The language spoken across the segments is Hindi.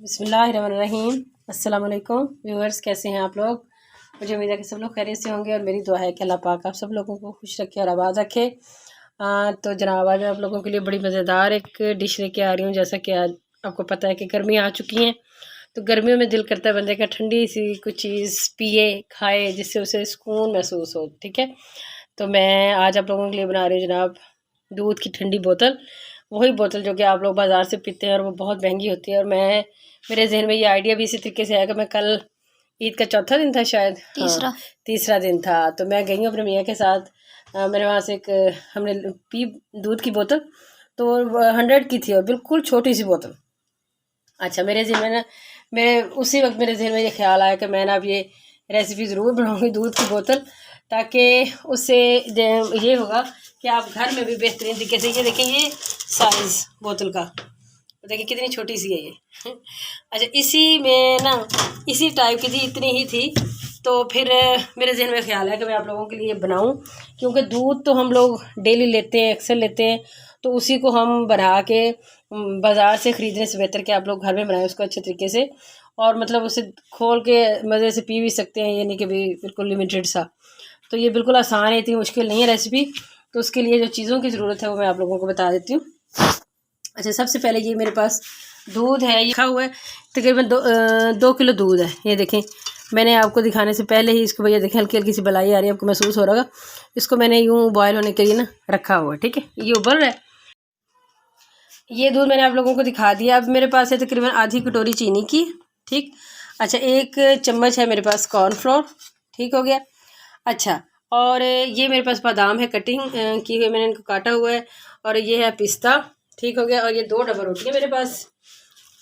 बिस्मिल्लाहिर्रहमानिर्रहीम। अस्सलाम वालेकुम व्यूअर्स, कैसे हैं आप लोग। मुझे उम्मीद है कि सब लोग खैरियत से होंगे और मेरी दुआ है कि अल्लाह पाक आप सब लोगों को खुश रखे और आबाद रखे। तो जनाब आज मैं आप लोगों के लिए बड़ी मज़ेदार एक डिश लेके आ रही हूँ। जैसा कि आज आपको पता है कि गर्मी आ चुकी हैं, तो गर्मियों में दिल करता है बंदे का ठंडी सी कुछ चीज़ पिए खाए जिससे उसे सुकून महसूस हो। ठीक है, तो मैं आज आप लोगों के लिए बना रही हूँ जनाब दूध की ठंडी बोतल। वही बोतल जो कि आप लोग बाज़ार से पीते हैं और वो बहुत महंगी होती है। और मेरे जहन में ये आइडिया भी इसी तरीके से आया कि मैं कल ईद का चौथा दिन था शायद, तीसरा दिन था, तो मैं गई हूँ अपने मियाँ के साथ। मेरे वहाँ से एक हमने पी दूध की बोतल, तो 100 की थी और बिल्कुल छोटी सी बोतल। अच्छा, मेरे जहन में मेरे उसी वक्त मेरे जहन में ये ख्याल आया कि मैं ना अब ये रेसिपी ज़रूर बनाऊँगी दूध की बोतल, ताकि उससे ये होगा कि आप घर में भी बेहतरीन तरीके से, ये देखें ये साइज़ बोतल का, देखिए कितनी छोटी सी है ये। अच्छा, इसी में ना इसी टाइप की थी, इतनी ही थी। तो फिर मेरे जहन में ख्याल है कि मैं आप लोगों के लिए बनाऊं, क्योंकि दूध तो हम लोग डेली लेते हैं, अक्सर लेते हैं, तो उसी को हम बना के बाज़ार से ख़रीदने से बेहतर कि आप लोग घर में बनाएं उसको अच्छे तरीके से, और मतलब उसे खोल के मज़े से पी भी सकते हैं, ये नहीं कि भी बिल्कुल लिमिटेड सा। तो ये बिल्कुल आसान है, इतनी मुश्किल नहीं है रेसिपी। तो उसके लिए जो चीज़ों की ज़रूरत है वो मैं आप लोगों को बता देती हूँ। अच्छा, सबसे पहले ये मेरे पास दूध है, ये रखा हुआ है तकरीबन 2 किलो दूध है। ये देखें, मैंने आपको दिखाने से पहले ही इसको, भैया देखें हल्की हल्की सी बलाई आ रही है, आपको महसूस हो रहा होगा। इसको मैंने यूँ बॉयल होने के लिए ना रखा हुआ है। ठीक है, ये उबल रहा है। ये दूध मैंने आप लोगों को दिखा दिया। अब मेरे पास है तकरीबन आधी कटोरी चीनी की। ठीक, अच्छा, 1 चम्मच है मेरे पास कॉर्नफ्लोर। ठीक हो गया। अच्छा, और ये मेरे पास बादाम है कटिंग की हुई, मैंने इनको काटा हुआ है। और ये है पिस्ता। ठीक हो गया। और ये 2 डबल रोटी है मेरे पास,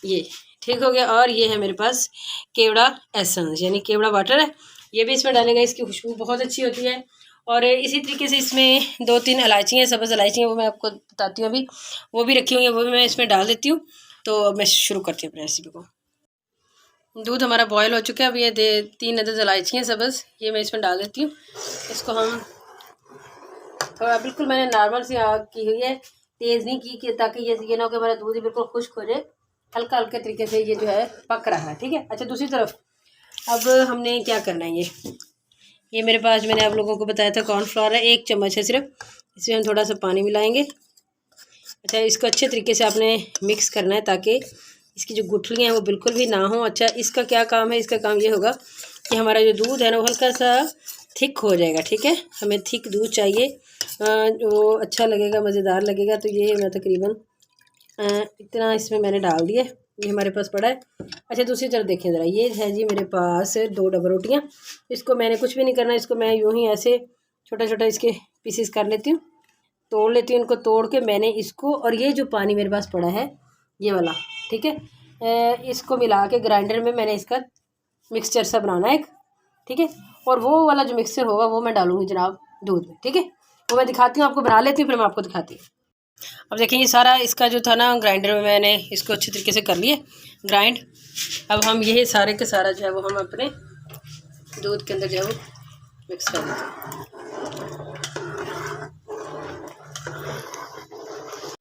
ये ठीक हो गया। और ये है मेरे पास केवड़ा एसेंस यानी केवड़ा वाटर है, ये भी इसमें डालेंगे, इसकी खुशबू बहुत अच्छी होती है। और इसी तरीके से इसमें 2-3 इलायची हैं, सब्ज़ इलायची हैं, वो मैं आपको बताती हूँ अभी, वो भी रखी हुई हैं, वो भी मैं इसमें डाल देती हूँ। तो मैं शुरू करती हूँ अपनी रेसिपी को। दूध हमारा बॉयल हो चुका है। अब ये 3 अदद इलायची हैं सब्ज़, ये मैं इसमें डाल देती हूँ। इसको हम थोड़ा, बिल्कुल मैंने नॉर्मल सी आग की हुई है, तेज़ नहीं की, कि ताकि ये ना हो कि हमारा दूध ही बिल्कुल खुश्क हो जाए। हल्का हल्के तरीके से ये जो है पक रहा है। ठीक है। अच्छा, दूसरी तरफ अब हमने क्या करना है, ये मेरे पास मैंने आप लोगों को बताया था कॉर्नफ्लोर है, 1 चम्मच है सिर्फ। इसमें हम थोड़ा सा पानी मिलाएंगे। अच्छा, इसको अच्छे तरीके से आपने मिक्स करना है ताकि इसकी जो गुठलियाँ हैं वो बिल्कुल भी ना हो। अच्छा, इसका क्या काम है, इसका काम ये होगा कि हमारा जो दूध है ना वो हल्का सा थिक हो जाएगा। ठीक है, हमें थिक दूध चाहिए, वो अच्छा लगेगा, मज़ेदार लगेगा। तो ये मैं तकरीबन इतना इसमें मैंने डाल दिया, ये हमारे पास पड़ा है। अच्छा, दूसरी तरफ देखें ज़रा, ये है जी मेरे पास 2 डबल रोटियाँ। इसको मैंने कुछ भी नहीं करना, इसको मैं यूँ ही ऐसे छोटा छोटा इसके पीसेस कर लेती हूँ, तोड़ लेती हूँ इनको। तोड़ के मैंने इसको, और ये जो पानी मेरे पास पड़ा है ये वाला, ठीक है, इसको मिला के ग्राइंडर में मैंने इसका मिक्सचर सा बनाना है एक। ठीक है, और वो वाला जो मिक्सचर होगा वो मैं डालूँगी जनाब दूध में। ठीक है, वो मैं दिखाती हूँ आपको, बना लेती हूँ फिर मैं आपको दिखाती हूँ। अब देखिए, ये सारा इसका जो था ना ग्राइंडर में मैंने इसको अच्छे तरीके से कर लिए ग्राइंड। अब हम ये सारे के सारा जो है वो हम अपने दूध के अंदर जो है वो मिक्स कर देते हैं।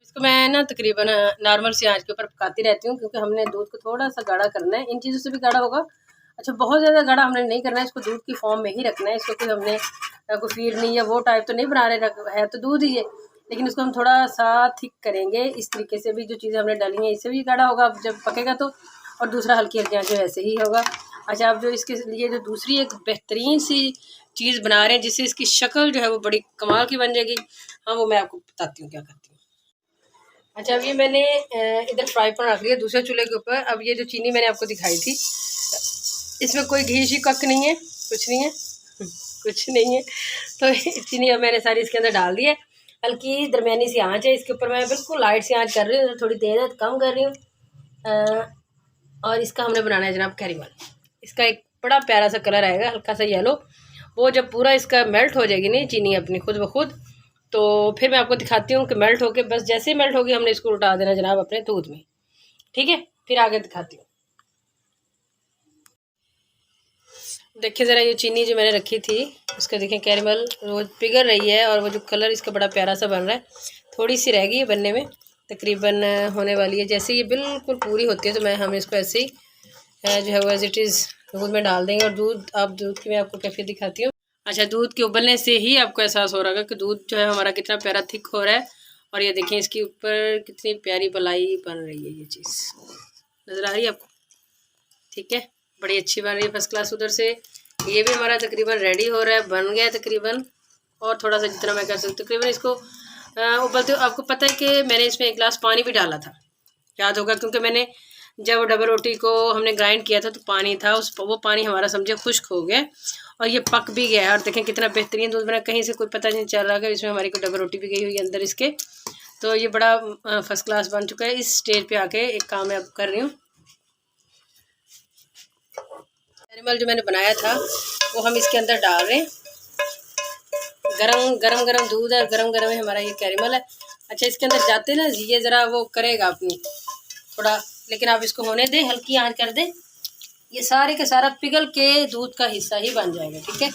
इसको मैं ना तकरीबन नॉर्मल सी आंच के ऊपर पकाती रहती हूँ, क्योंकि हमने दूध को थोड़ा सा गाढ़ा करना है, इन चीज़ों से भी गाढ़ा होगा। अच्छा, बहुत ज़्यादा गाढ़ा हमने नहीं करना है, इसको दूध की फॉर्म में ही रखना है। इसको कोई हमने कोई फीरनी या वो टाइप तो नहीं बना रहे है, तो दूध ही है, लेकिन इसको हम थोड़ा सा थिक करेंगे इस तरीके से। भी जो चीज़ें हमने डाली हैं इससे भी गाढ़ा होगा जब पकेगा तो, और दूसरा हल्की हल्की आंच ऐसे ही होगा। अच्छा, अब जो इसके लिए जो दूसरी एक बेहतरीन सी चीज़ बना रहे हैं जिससे इसकी शक्ल जो है वो बड़ी कमाल की बन जाएगी, हाँ वो मैं आपको बताती हूँ क्या करती हूँ। अच्छा, अब ये मैंने इधर फ्राई पैन रख लिया दूसरे चूल्हे के ऊपर। अब ये जो चीनी मैंने आपको दिखाई थी, इसमें कोई घी शी कक नहीं है, कुछ नहीं है, कुछ नहीं है। तो चीनी अब मैंने सारी इसके अंदर डाल दी है। हल्की दरमियानी सी आंच है इसके ऊपर, मैं बिल्कुल लाइट सी आंच कर रही हूँ, थोड़ी तेज़ है तो कम कर रही हूँ। और इसका हमने बनाना है जनाब कैरेमल। इसका एक बड़ा प्यारा सा कलर आएगा, हल्का सा येलो। वो जब पूरा इसका मेल्ट हो जाएगी नहीं चीनी अपनी खुद ब खुद, तो फिर मैं आपको दिखाती हूँ कि मेल्ट होके, बस जैसे ही मेल्ट होगी हमने इसको उल्टा देना जनाब अपने दूध में। ठीक है, फिर आगे दिखाती हूँ। देखिए ज़रा, ये चीनी जो मैंने रखी थी उसका देखें कैरेमल वो पिघल रही है, और वो जो कलर इसका बड़ा प्यारा सा बन रहा है। थोड़ी सी रह गई है बनने में, तकरीबन होने वाली है। जैसे ये बिल्कुल पूरी होती है तो हम इसको ऐसे ही जो है वो एज इट इज़ दूध में डाल देंगे। और दूध की मैं आपको कैफियत दिखाती हूँ। अच्छा, दूध के उबलने से ही आपको एहसास हो रहा है कि दूध जो है हमारा कितना प्यारा थिक हो रहा है। और ये देखें इसके ऊपर कितनी प्यारी मलाई बन रही है। ये चीज़ नज़र आ रही है आपको? ठीक है, बड़ी अच्छी बन रही है, फर्स्ट क्लास। उधर से ये भी हमारा तकरीबन रेडी हो रहा है, बन गया है तकरीबन। और थोड़ा सा जितना मैं कर सकती हूँ तकरीबन इसको उबलते। आपको पता है कि मैंने इसमें 1 गिलास पानी भी डाला था, याद होगा, क्योंकि मैंने जब डबल रोटी को हमने ग्राइंड किया था तो पानी था वो पानी हमारा समझे खुश्क हो गया और ये पक भी गया है। और देखें कितना बेहतरीन दूध बना, कहीं से कोई पता नहीं चल रहा कि इसमें हमारी कोई डबल रोटी भी गई हुई है अंदर इसके। तो ये बड़ा फर्स्ट क्लास बन चुका है। इस स्टेज पे आके एक काम मैं अब कर रही हूँ, कैरेमल जो मैंने बनाया था वो हम इसके अंदर डाल रहे हैं। गरम दूध है, गरम है हमारा ये कैरेमल है। अच्छा, इसके अंदर जाते ना ये ज़रा वो करेगा अपनी थोड़ा, लेकिन आप इसको होने दें, हल्की आंच कर दें। ये सारे का सारा पिघल के दूध का हिस्सा ही बन जाएगा। ठीक है,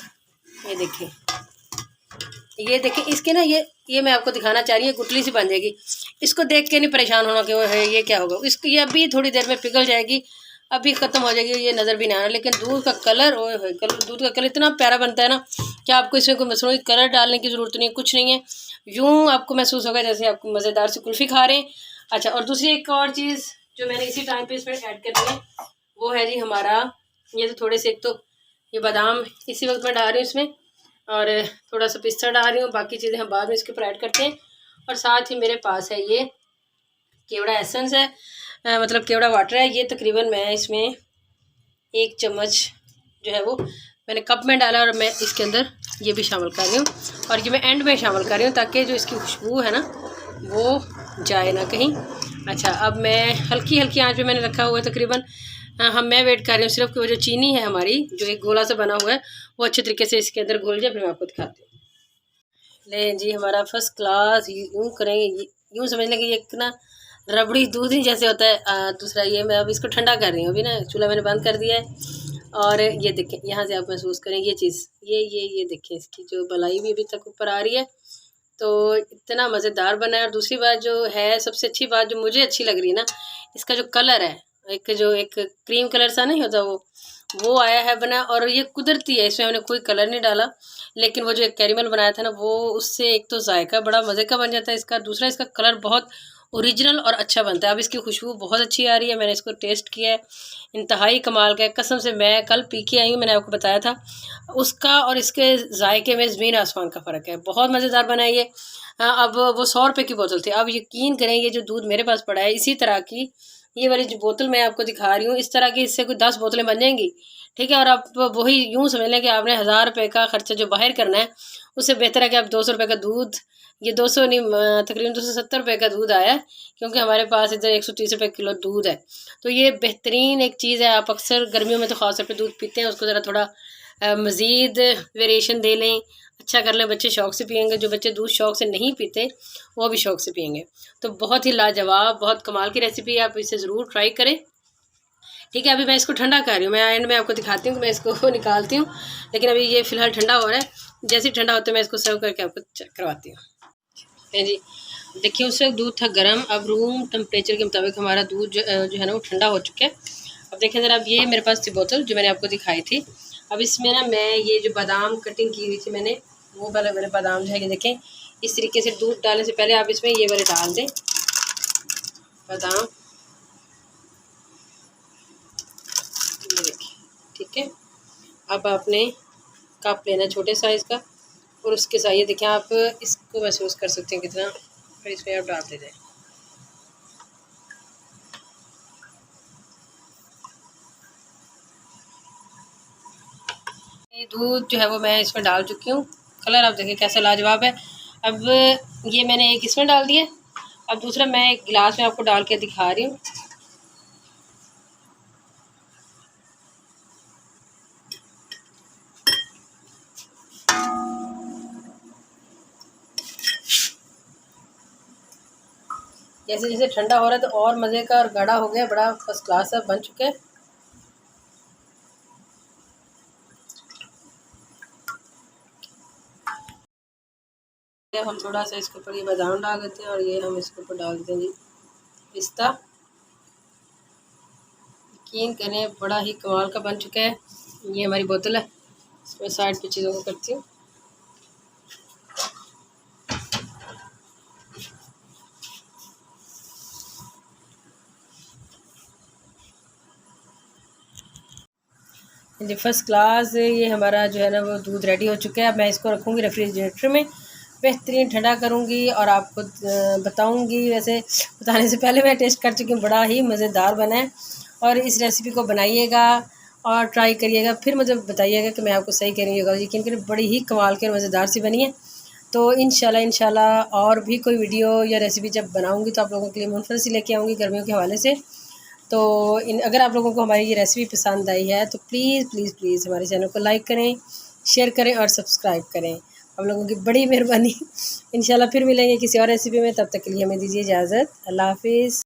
ये देखिए इसके ना ये मैं आपको दिखाना चाह रही हूँ, गुटली सी बन जाएगी। इसको देख के नहीं परेशान होना कि वो है ये क्या होगा। इसको ये अभी थोड़ी देर में पिघल जाएगी, अभी ख़त्म हो जाएगी, ये नज़र भी नहीं आना। लेकिन दूध का कलर दूध का कलर इतना प्यारा बनता है ना कि आपको इसमें कोई मसनूई कलर डालने की ज़रूरत नहीं है, कुछ नहीं है। यूँ आपको महसूस होगा जैसे आपको मज़ेदार सी कुल्फ़ी खा रहे हैं। अच्छा, और दूसरी एक और चीज़ जो मैंने इसी टाइम पे इसमें ऐड करनी है वो है जी हमारा ये तो थोड़े से, एक तो ये बादाम इसी वक्त मैं डाल रही हूँ इसमें, और थोड़ा सा पिस्ता डाल रही हूँ। बाकी चीज़ें हम बाद में इसके ऊपर ऐड करते हैं। और साथ ही मेरे पास है ये केवड़ा एसेंस है, मतलब केवड़ा वाटर है। ये तकरीबन मैं इसमें 1 चम्मच जो है वो मैंने कप में डाला और मैं इसके अंदर ये भी शामिल कर रही हूँ। और ये मैं एंड में शामिल कर रही हूँ ताकि जो इसकी खुशबू है ना वो जाए ना कहीं। अच्छा, अब मैं हल्की आंच पे मैंने रखा हुआ है तकरीबन। मैं वेट कर रही हूँ सिर्फ कि वो जो चीनी है हमारी जो एक गोला सा बना हुआ है वो अच्छे तरीके से इसके अंदर घुल जाए, फिर मैं आपको दिखाती हूँ। ले जी हमारा फर्स्ट क्लास, यूँ करेंगे, यूँ समझ लें कि ये ना रबड़ी दूध ही जैसे होता है। दूसरा ये मैं अब इसको ठंडा कर रही हूँ, अभी ना चूल्हा मैंने बंद कर दिया है। और ये देखें यहाँ से आप महसूस करें ये चीज़, ये देखें इसकी जो मलाई भी अभी तक ऊपर आ रही है। तो इतना मज़ेदार बना है। और दूसरी बात जो है, सबसे अच्छी बात जो मुझे अच्छी लग रही है ना, इसका जो कलर है, एक क्रीम कलर सा नहीं होता वो आया है बना। और ये कुदरती है, इसमें हमने कोई कलर नहीं डाला। लेकिन वो जो एक कैरेमल बनाया था ना वो उससे एक तो जायका बड़ा मज़े का बन जाता है इसका, दूसरा इसका कलर बहुत ओरिजिनल और अच्छा बनता है। अब इसकी खुशबू बहुत अच्छी आ रही है, मैंने इसको टेस्ट किया है, इंतहाई कमाल का है कसम से। मैं कल पी के आई हूँ, मैंने आपको बताया था, उसका और इसके जायके में ज़मीन आसमान का फ़र्क है। बहुत मज़ेदार बना है ये। अब वो 100 रुपये की बोतल थी, अब यकीन करें ये जो दूध मेरे पास पड़ा है इसी तरह की ये वाली जो बोतल मैं आपको दिखा रही हूँ, इस तरह की इससे कोई 10 बोतलें बन जाएंगी। ठीक है, और आप वही यूँ समझ लें कि आपने 1000 रुपये का खर्चा जो बाहर करना है उससे बेहतर है कि आप 200 रुपये का दूध, ये 200 नहीं तकरीबन 270 रुपये का दूध आया है, क्योंकि हमारे पास इधर 130 रुपये किलो दूध है। तो ये बेहतरीन एक चीज़ है। आप अक्सर गर्मियों में तो ख़ास तौर पे दूध पीते हैं, उसको ज़रा थोड़ा मज़ीद वेरिएशन दे लें, अच्छा कर लें, बच्चे शौक़ से पियेंगे। जो बच्चे दूध शौक़ से नहीं पीते वो भी शौक़ से पियेंगे। तो बहुत ही लाजवाब, बहुत कमाल की रेसिपी है, आप इसे ज़रूर ट्राई करें। ठीक है, अभी मैं इसको ठंडा कर रही हूँ, मैं एंड में आपको दिखाती हूँ कि मैं इसको निकालती हूँ। लेकिन अभी ये फ़िलहाल ठंडा हो रहा है, जैसे ही ठंडा होता है मैं इसको सर्व करके आपको चेक करवाती हूँ। है जी, देखिए उस वक्त दूध था गर्म, अब रूम टेम्परेचर के मुताबिक हमारा दूध जो है ना वो ठंडा हो चुका है। अब देखें ज़रा, अब ये मेरे पास थी बोतल जो मैंने आपको दिखाई थी। अब इसमें ना मैं ये जो बादाम कटिंग की हुई थी मैंने, वो वाले मेरे बादाम जो है ये देखें, इस तरीके से दूध डालने से पहले आप इसमें ये वाले डाल दें बादाम, ये देखिए। ठीक है, अब आपने कप लेना छोटे साइज़ का, और उसके साथ ये देखें, आप इसको महसूस कर सकते हैं कितना, फिर इसमें आप डालते जाएँ। ये दूध जो है वो मैं इसमें डाल चुकी हूँ, कलर आप देखिए कैसा लाजवाब है। अब ये मैंने एक इसमें डाल दिया, अब दूसरा मैं एक गिलास में आपको डाल के दिखा रही हूँ। जैसे जैसे ठंडा हो रहा है तो और मज़े का और गाढ़ा हो गया, बड़ा फर्स्ट क्लास है, बन चुका है। हम थोड़ा सा इसके ऊपर ये बादाम डाल देते हैं और ये हम इसके ऊपर डाल देते हैं जी पिस्ता। यकीन करें बड़ा ही कमाल का बन चुका है। ये हमारी बोतल है, इसमें साइड पे चीज़ों को करती हूँ। जी फर्स्ट क्लास ये हमारा जो है ना वो दूध रेडी हो चुका है। अब मैं इसको रखूँगी रेफ्रिजरेटर में, बेहतरीन ठंडा करूँगी और आपको बताऊँगी। वैसे बताने से पहले मैं टेस्ट कर चुकी हूँ, बड़ा ही मज़ेदार बना है। और इस रेसिपी को बनाइएगा और ट्राई करिएगा, फिर मुझे बताइएगा कि मैं आपको सही कह रही हूँ। यकीन करिए बड़ी ही कमाल की और मज़ेदार सी बनी है। तो इंशाल्लाह और भी कोई वीडियो या रेसिपी जब बनाऊँगी तो आप लोगों के लिए मुनफरद सी लेके आऊँगी गर्मियों के हवाले से। तो अगर आप लोगों को हमारी ये रेसिपी पसंद आई है तो प्लीज़ हमारे चैनल को लाइक करें, शेयर करें और सब्सक्राइब करें। आप लोगों की बड़ी मेहरबानी। इंशाल्लाह फिर मिलेंगे किसी और रेसिपी में, तब तक के लिए हमें दीजिए इजाज़त। अल्लाह हाफ़िज़।